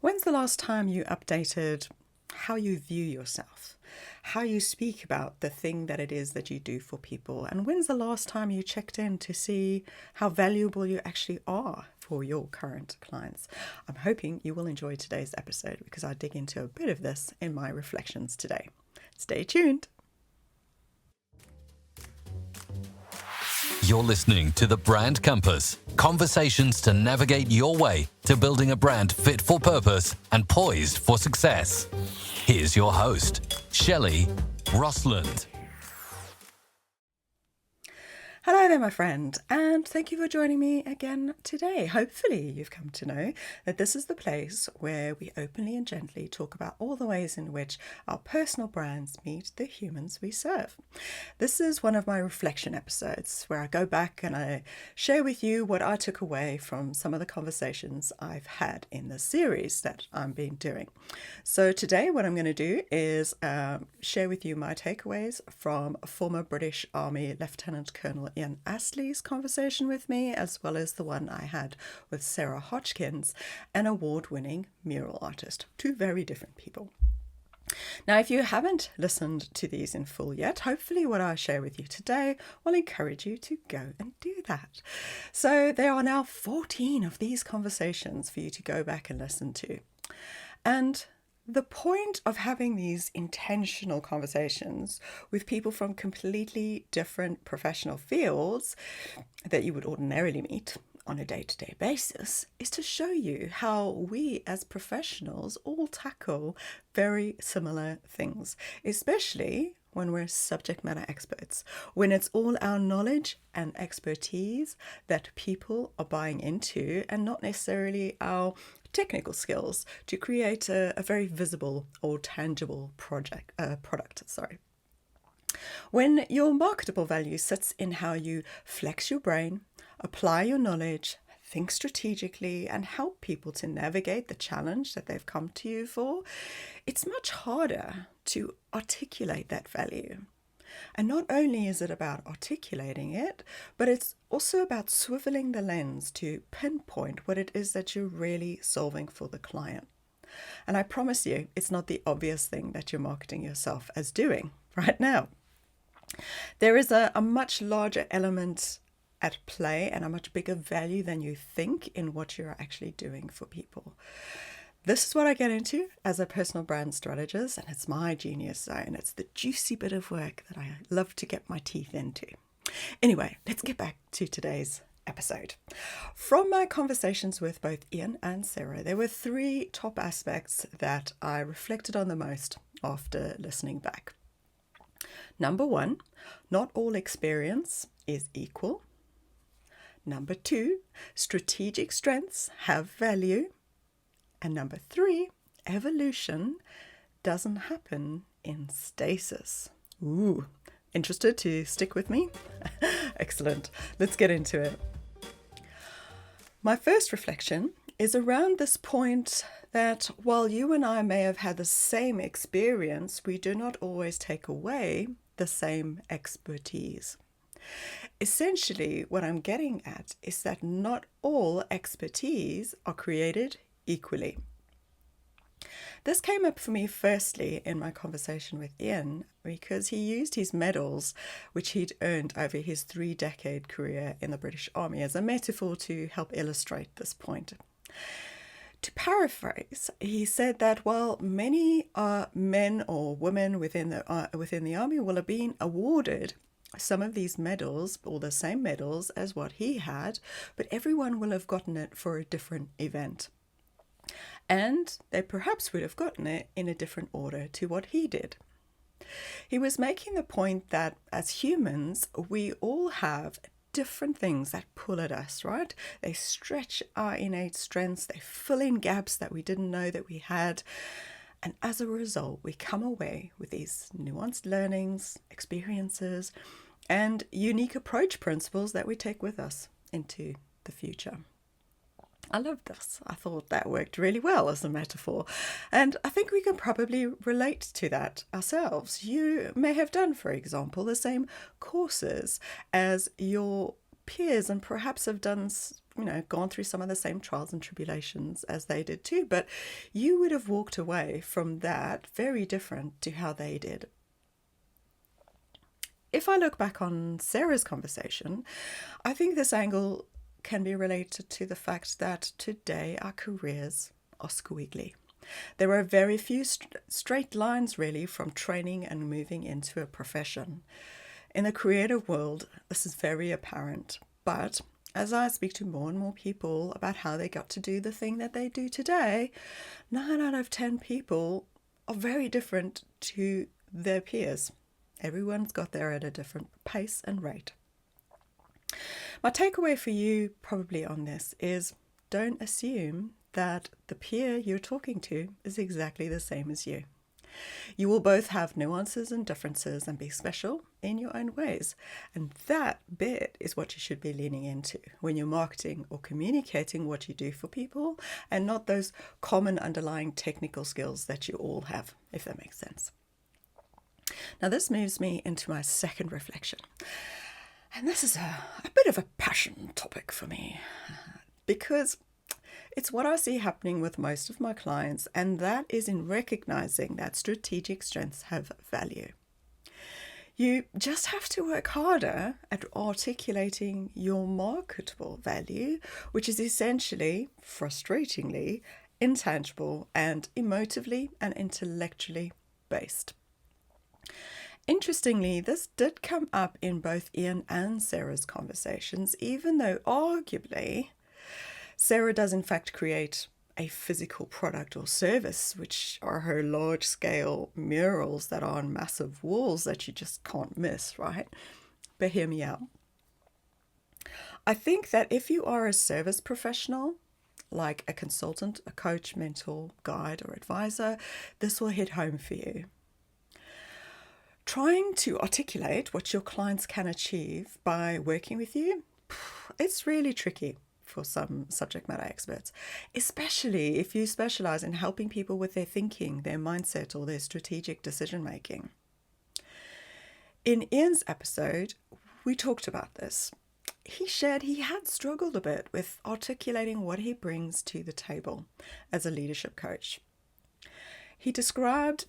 When's the last time you updated how you view yourself, how you speak about the thing that it is that you do for people? And when's the last time you checked in to see how valuable you actually are for your current clients? I'm hoping you will enjoy today's episode because I dig into a bit of this in my reflections today. Stay tuned. You're listening to The Brand Compass, conversations to navigate your way to building a brand fit for purpose and poised for success. Here's your host, Shelley, Rostlund. Hello there, my friend, and thank you for joining me again today. Hopefully you've come to know that this is the place where we openly and gently talk about all the ways in which our personal brands meet the humans we serve. This is one of my reflection episodes where I go back and I share with you what I took away from some of the conversations I've had in the series that I've been doing. So today what I'm going to do is share with you my takeaways from former British Army Lieutenant Colonel Astley's conversation with me, as well as the one I had with Sarah Hodgkins, an award-winning mural artist. Two very different people. Now, if you haven't listened to these in full yet, hopefully what I share with you today will encourage you to go and do that. So there are now 14 of these conversations for you to go back and listen to. And the point of having these intentional conversations with people from completely different professional fields that you would ordinarily meet on a day-to-day basis is to show you how we as professionals all tackle very similar things, especially when we're subject matter experts, when it's all our knowledge and expertise that people are buying into and not necessarily our technical skills to create a very visible or tangible product. When your marketable value sits in how you flex your brain, apply your knowledge, think strategically, and help people to navigate the challenge that they've come to you for, it's much harder to articulate that value. And not only is it about articulating it, but it's also about swiveling the lens to pinpoint what it is that you're really solving for the client. And I promise you, it's not the obvious thing that you're marketing yourself as doing right now. There is a much larger element at play and a much bigger value than you think in what you're actually doing for people. This is what I get into as a personal brand strategist, and it's my genius zone. It's the juicy bit of work that I love to get my teeth into. Anyway, let's get back to today's episode. From my conversations with both Ian and Sarah, there were three top aspects that I reflected on the most after listening back. Number one, not all experience is equal. Number two, strategic strengths have value. And number three, evolution doesn't happen in stasis. Ooh, interested to stick with me? Excellent. Let's get into it. My first reflection is around this point that while you and I may have had the same experience, we do not always take away the same expertise. Essentially, what I'm getting at is that not all expertise are created equally. This came up for me firstly in my conversation with Ian because he used his medals, which he'd earned over his 3-decade career in the British Army, as a metaphor to help illustrate this point. To paraphrase, he said that while many men or women within the army will have been awarded some of these medals, or the same medals as what he had, but everyone will have gotten it for a different event. And they perhaps would have gotten it in a different order to what he did. He was making the point that as humans, we all have different things that pull at us, right? They stretch our innate strengths, they fill in gaps that we didn't know that we had. And as a result, we come away with these nuanced learnings, experiences, and unique approach principles that we take with us into the future. I love this. I thought that worked really well as a metaphor. And I think we can probably relate to that ourselves. You may have done, for example, the same courses as your peers and perhaps have done gone through some of the same trials and tribulations as they did too, but you would have walked away from that very different to how they did. If I look back on Sarah's conversation, I think this angle can be related to the fact that today our careers are squiggly. There are very few straight lines really from training and moving into a profession. In the creative world, this is very apparent, but as I speak to more and more people about how they got to do the thing that they do today, 9 out of 10 people are very different to their peers. Everyone's got there at a different pace and rate. My takeaway for you probably on this is don't assume that the peer you're talking to is exactly the same as you. You will both have nuances and differences and be special in your own ways. And that bit is what you should be leaning into when you're marketing or communicating what you do for people, and not those common underlying technical skills that you all have, if that makes sense. Now, this moves me into my second reflection. And this is a bit of a passion topic for me, because it's what I see happening with most of my clients, and that is in recognizing that strategic strengths have value. You just have to work harder at articulating your marketable value, which is essentially, frustratingly, intangible and emotively and intellectually based. Interestingly, this did come up in both Ian and Sarah's conversations, even though arguably Sarah does in fact create a physical product or service, which are her large-scale murals that are on massive walls that you just can't miss, right? But hear me out. I think that if you are a service professional, like a consultant, a coach, mentor, guide, or advisor, this will hit home for you. Trying to articulate what your clients can achieve by working with you, it's really tricky for some subject matter experts, especially if you specialize in helping people with their thinking, their mindset, or their strategic decision making. In Ian's episode, we talked about this. He shared he had struggled a bit with articulating what he brings to the table as a leadership coach. He described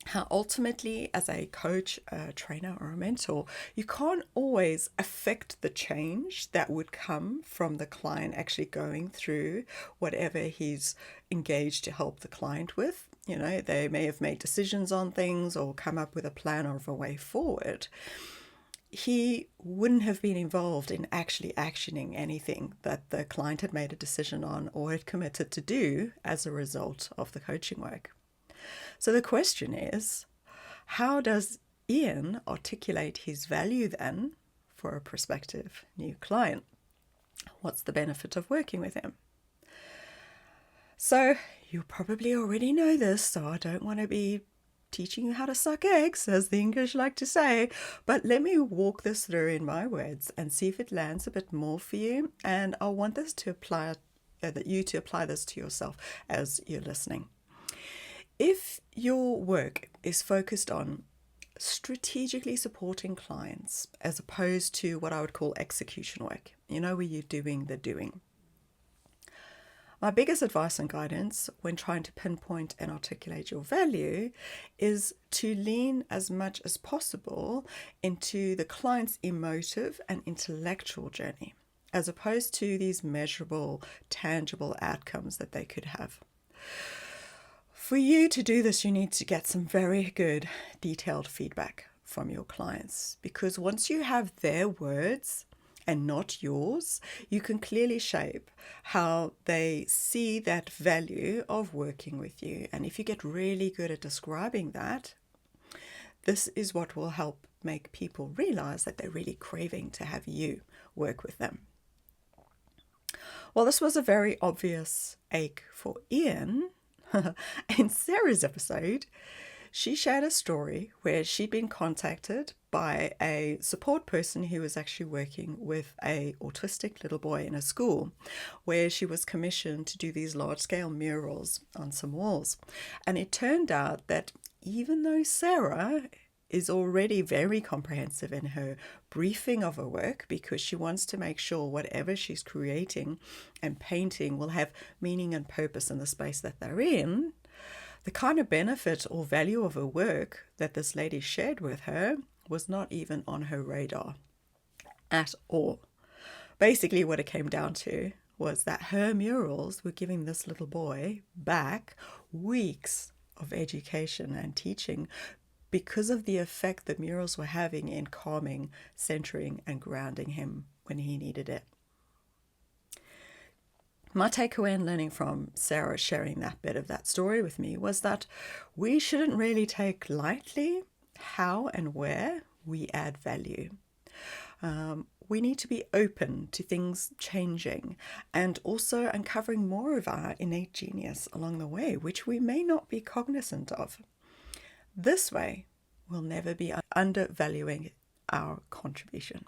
how ultimately, as a coach, a trainer, or a mentor, you can't always affect the change that would come from the client actually going through whatever he's engaged to help the client with. They may have made decisions on things or come up with a plan or a way forward. He wouldn't have been involved in actually actioning anything that the client had made a decision on or had committed to do as a result of the coaching work. So the question is, how does Ian articulate his value then for a prospective new client? What's the benefit of working with him? So you probably already know this, so I don't want to be teaching you how to suck eggs, as the English like to say, but let me walk this through in my words and see if it lands a bit more for you. And I want this to apply, that you to apply this to yourself as you're listening. If your work is focused on strategically supporting clients as opposed to what I would call execution work, where you're doing the doing, my biggest advice and guidance when trying to pinpoint and articulate your value is to lean as much as possible into the client's emotive and intellectual journey, as opposed to these measurable, tangible outcomes that they could have. For you to do this, you need to get some very good, detailed feedback from your clients, because once you have their words and not yours, you can clearly shape how they see that value of working with you. And if you get really good at describing that, this is what will help make people realize that they're really craving to have you work with them. Well, this was a very obvious ache for Ian. In Sarah's episode, she shared a story where she'd been contacted by a support person who was actually working with an autistic little boy in a school, where she was commissioned to do these large-scale murals on some walls. And it turned out that even though Sarah is already very comprehensive in her briefing of her work because she wants to make sure whatever she's creating and painting will have meaning and purpose in the space that they're in. The kind of benefit or value of her work that this lady shared with her was not even on her radar at all. Basically, what it came down to was that her murals were giving this little boy back weeks of education and teaching because of the effect the murals were having in calming, centering, and grounding him when he needed it. My takeaway in learning from Sarah sharing that bit of that story with me was that we shouldn't really take lightly how and where we add value. We need to be open to things changing and also uncovering more of our innate genius along the way, which we may not be cognizant of. This way, we'll never be undervaluing our contribution.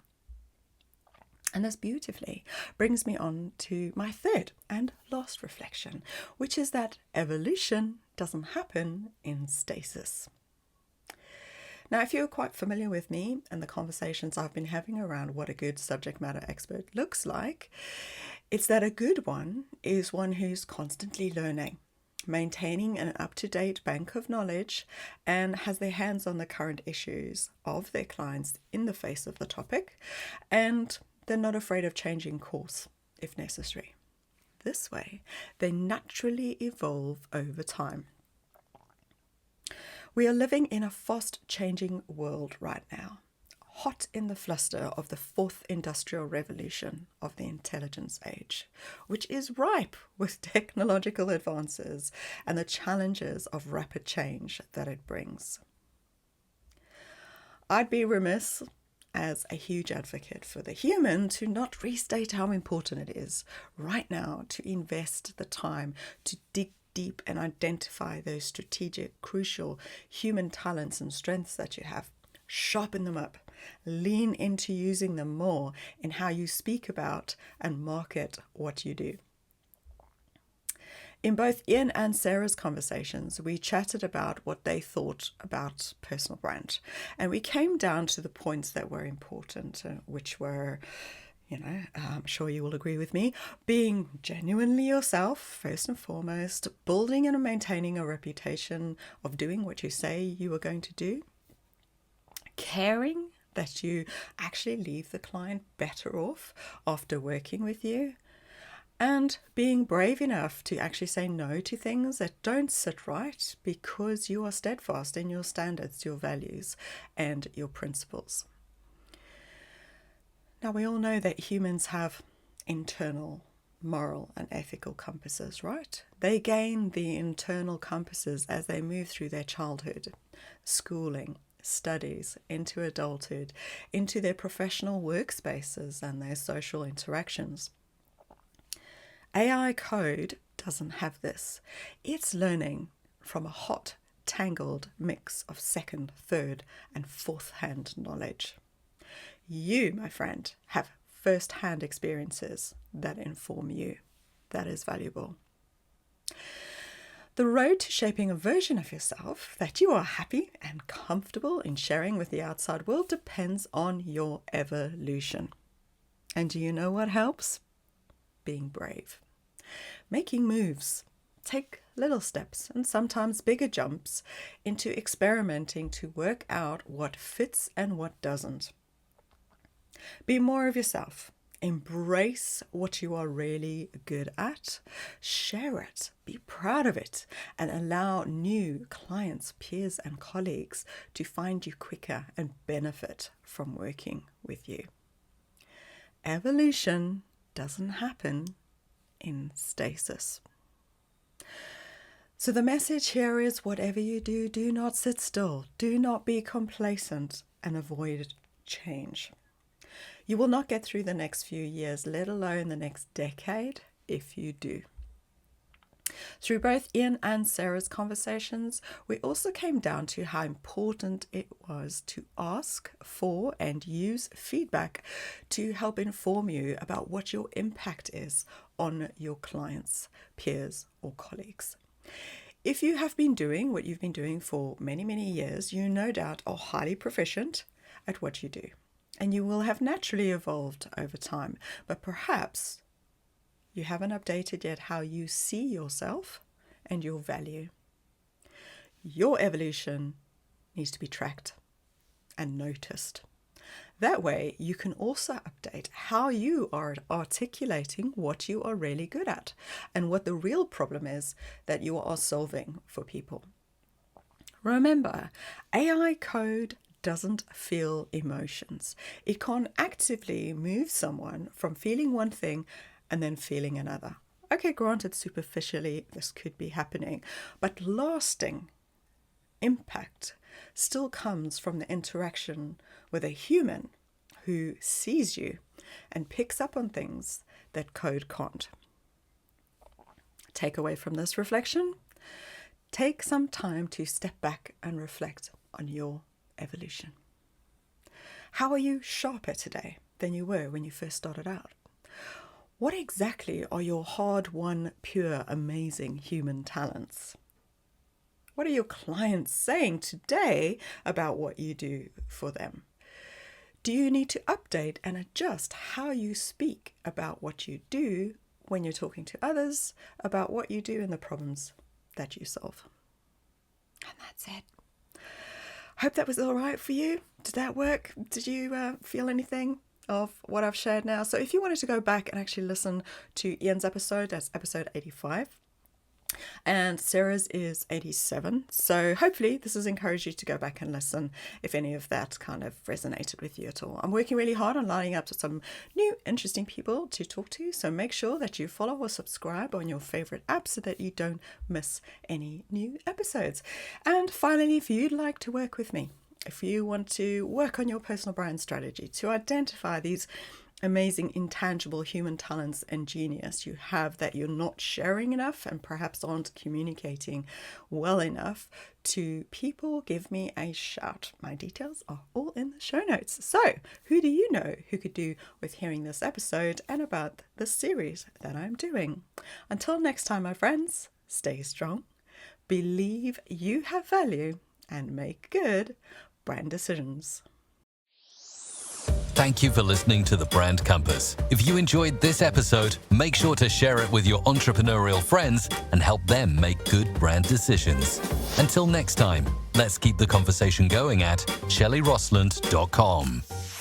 And this beautifully brings me on to my third and last reflection, which is that evolution doesn't happen in stasis. Now, if you're quite familiar with me and the conversations I've been having around what a good subject matter expert looks like, it's that a good one is one who's constantly learning, maintaining an up-to-date bank of knowledge, and has their hands on the current issues of their clients in the face of the topic, and they're not afraid of changing course if necessary. This way, they naturally evolve over time. We are living in a fast-changing world right now, hot in the fluster of the fourth industrial revolution of the intelligence age, which is ripe with technological advances and the challenges of rapid change that it brings. I'd be remiss as a huge advocate for the human to not restate how important it is right now to invest the time to dig deep and identify those strategic, crucial human talents and strengths that you have. Sharpen them up. Lean into using them more in how you speak about and market what you do. In both Ian and Sarah's conversations, we chatted about what they thought about personal brand. And we came down to the points that were important, which were, I'm sure you will agree with me, being genuinely yourself, first and foremost, building and maintaining a reputation of doing what you say you are going to do, caring that you actually leave the client better off after working with you, and being brave enough to actually say no to things that don't sit right because you are steadfast in your standards, your values, and your principles. Now, we all know that humans have internal moral and ethical compasses, right? They gain the internal compasses as they move through their childhood, schooling, studies, into adulthood, into their professional workspaces and their social interactions. AI code doesn't have this. It's learning from a hot, tangled mix of second, third, and fourth-hand knowledge. You, my friend, have first-hand experiences that inform you. That is valuable. The road to shaping a version of yourself that you are happy and comfortable in sharing with the outside world depends on your evolution. And do you know what helps? Being brave. Making moves. Take little steps and sometimes bigger jumps into experimenting to work out what fits and what doesn't. Be more of yourself. Embrace what you are really good at. Share it. Be proud of it. And allow new clients, peers, and colleagues to find you quicker and benefit from working with you. Evolution doesn't happen in stasis. So the message here is whatever you do, do not sit still. Do not be complacent and avoid change. You will not get through the next few years, let alone the next decade, if you do. Through both Ian and Sarah's conversations, we also came down to how important it was to ask for and use feedback to help inform you about what your impact is on your clients, peers, or colleagues. If you have been doing what you've been doing for many, many years, you no doubt are highly proficient at what you do, and you will have naturally evolved over time. But perhaps you haven't updated yet how you see yourself and your value. Your evolution needs to be tracked and noticed. That way, you can also update how you are articulating what you are really good at and what the real problem is that you are solving for people. Remember, AI code doesn't feel emotions. It can't actively move someone from feeling one thing and then feeling another. Okay, granted, superficially, this could be happening, but lasting impact still comes from the interaction with a human who sees you and picks up on things that code can't. Takeaway from this reflection: take some time to step back and reflect on your evolution. How are you sharper today than you were when you first started out? What exactly are your hard-won, pure, amazing human talents? What are your clients saying today about what you do for them? Do you need to update and adjust how you speak about what you do when you're talking to others about what you do and the problems that you solve? And that's it. Hope that was all right for you. Did that work? Did you feel anything of what I've shared now? So if you wanted to go back and actually listen to Ian's episode, that's episode 85. And Sarah's is 87. So hopefully this has encouraged you to go back and listen if any of that kind of resonated with you at all. I'm working really hard on lining up some new interesting people to talk to. So make sure that you follow or subscribe on your favorite app so that you don't miss any new episodes. And finally, if you'd like to work with me, if you want to work on your personal brand strategy to identify these amazing intangible human talents and genius you have that you're not sharing enough and perhaps aren't communicating well enough to people, give me a shout. My details are all in the show notes. So who do you know who could do with hearing this episode and about the series that I'm doing? Until next time, my friends, stay strong, believe you have value, and make good brand decisions. Thank you for listening to The Brand Compass. If you enjoyed this episode, make sure to share it with your entrepreneurial friends and help them make good brand decisions. Until next time, let's keep the conversation going at 𝗘𝗣𝗜𝗦𝗢𝗘𝗟𝗟.com.